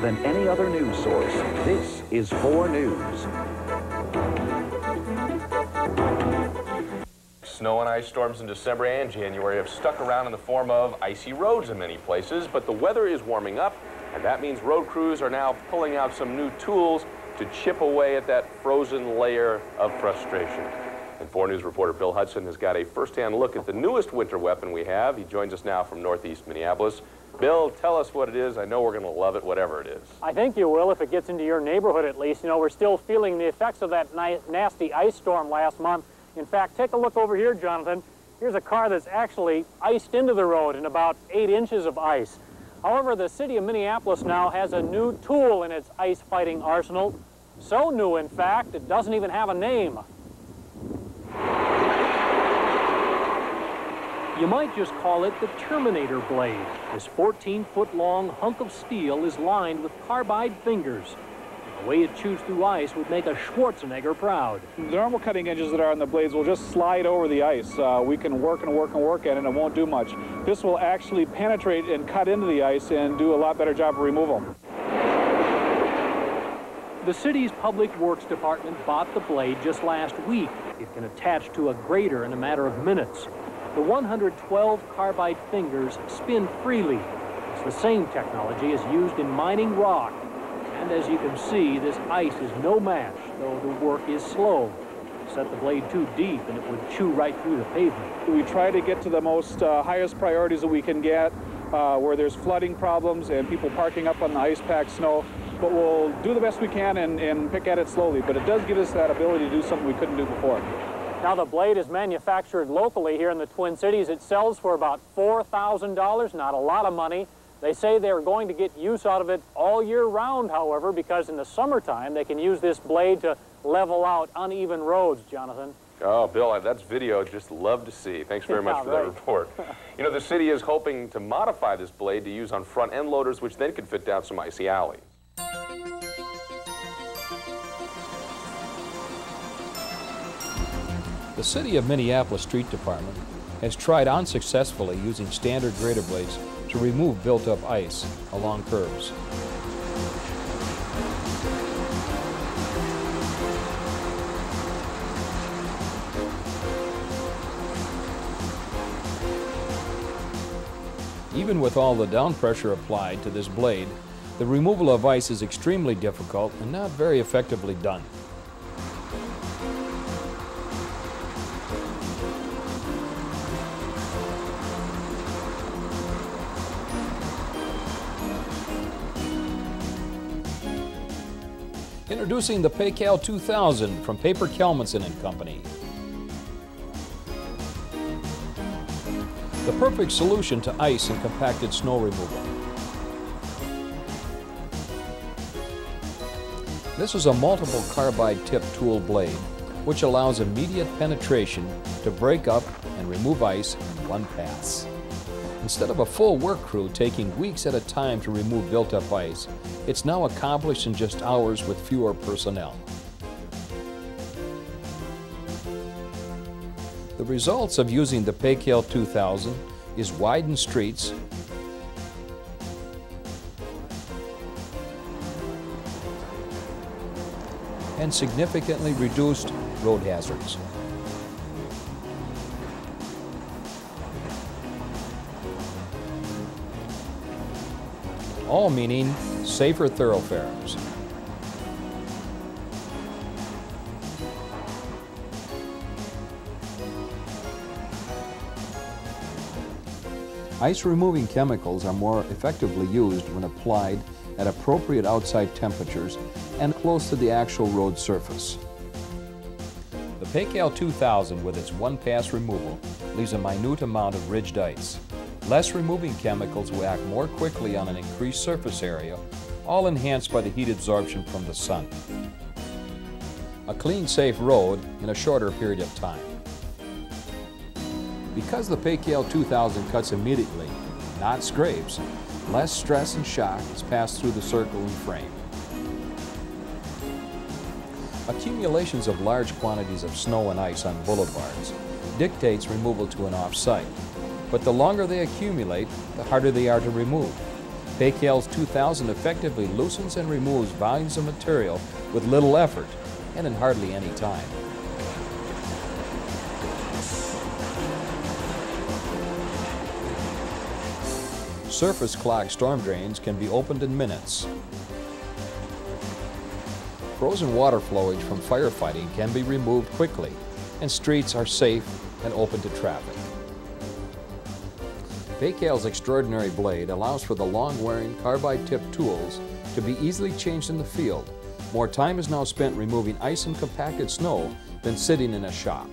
than any other news source. This is 4 News. Snow and ice storms in December and January have stuck around in the form of icy roads in many places, but the weather is warming up, and that means road crews are now pulling out some new tools to chip away at that frozen layer of frustration. And 4 News reporter Bill Hudson has got a first-hand look at the newest winter weapon we have. He joins us now from northeast Minneapolis. Bill, tell us what it is. I know we're going to love it, whatever it is. I think you will if it gets into your neighborhood at least. You know, we're still feeling the effects of that nasty ice storm last month. In fact, take a look over here, Jonathan. Here's a car that's actually iced into the road in about 8 inches of ice. However, the city of Minneapolis now has a new tool in its ice-fighting arsenal. So new, in fact, it doesn't even have a name. You might just call it the Terminator blade. This 14-foot-long hunk of steel is lined with carbide fingers. The way it chews through ice would make a Schwarzenegger proud. The normal cutting edges that are on the blades will just slide over the ice. We can work and work and work at it and it won't do much. This will actually penetrate and cut into the ice and do a lot better job of removal. The city's Public Works Department bought the blade just last week. It can attach to a grader in a matter of minutes. The 112 carbide fingers spin freely. It's the same technology as used in mining rock. And as you can see, this ice is no match, though the work is slow. Set the blade too deep and it would chew right through the pavement. We try to get to the most highest priorities that we can get, where there's flooding problems and people parking up on the ice-packed snow. But we'll do the best we can and pick at it slowly. But it does give us that ability to do something we couldn't do before. Now, the blade is manufactured locally here in the Twin Cities. It sells for about $4,000, not a lot of money. They say they're going to get use out of it all year round, however, because in the summertime they can use this blade to level out uneven roads, Jonathan. Oh, Bill, that's video I'd just love to see. Thanks very much for that report. You know, the city is hoping to modify this blade to use on front-end loaders, which then could fit down some icy alleys. The City of Minneapolis Street Department has tried unsuccessfully using standard grader blades to remove built-up ice along curbs. Even with all the down pressure applied to this blade, the removal of ice is extremely difficult and not very effectively done. Introducing the PACAL 2000 from Paper Kelmanson and Company. The perfect solution to ice and compacted snow removal. This is a multiple carbide tip tool blade which allows immediate penetration to break up and remove ice in one pass. Instead of a full work crew taking weeks at a time to remove built-up ice, it's now accomplished in just hours with fewer personnel. The results of using the PACAL 2000 is widened streets, and significantly reduced road hazards. All meaning safer thoroughfares. Ice-removing chemicals are more effectively used when applied at appropriate outside temperatures and close to the actual road surface. The PACAL 2000 with its one-pass removal leaves a minute amount of ridged ice. Less removing chemicals will act more quickly on an increased surface area, all enhanced by the heat absorption from the sun. A clean, safe road in a shorter period of time. Because the PACAL 2000 cuts immediately, not scrapes, less stress and shock is passed through the circle and frame. Accumulations of large quantities of snow and ice on boulevards dictates removal to an off-site. But the longer they accumulate, the harder they are to remove. PACAL's 2000 effectively loosens and removes volumes of material with little effort and in hardly any time. Surface clogged storm drains can be opened in minutes. Frozen water flowage from firefighting can be removed quickly, and streets are safe and open to traffic. PACAL's extraordinary blade allows for the long-wearing carbide-tipped tools to be easily changed in the field. More time is now spent removing ice and compacted snow than sitting in a shop.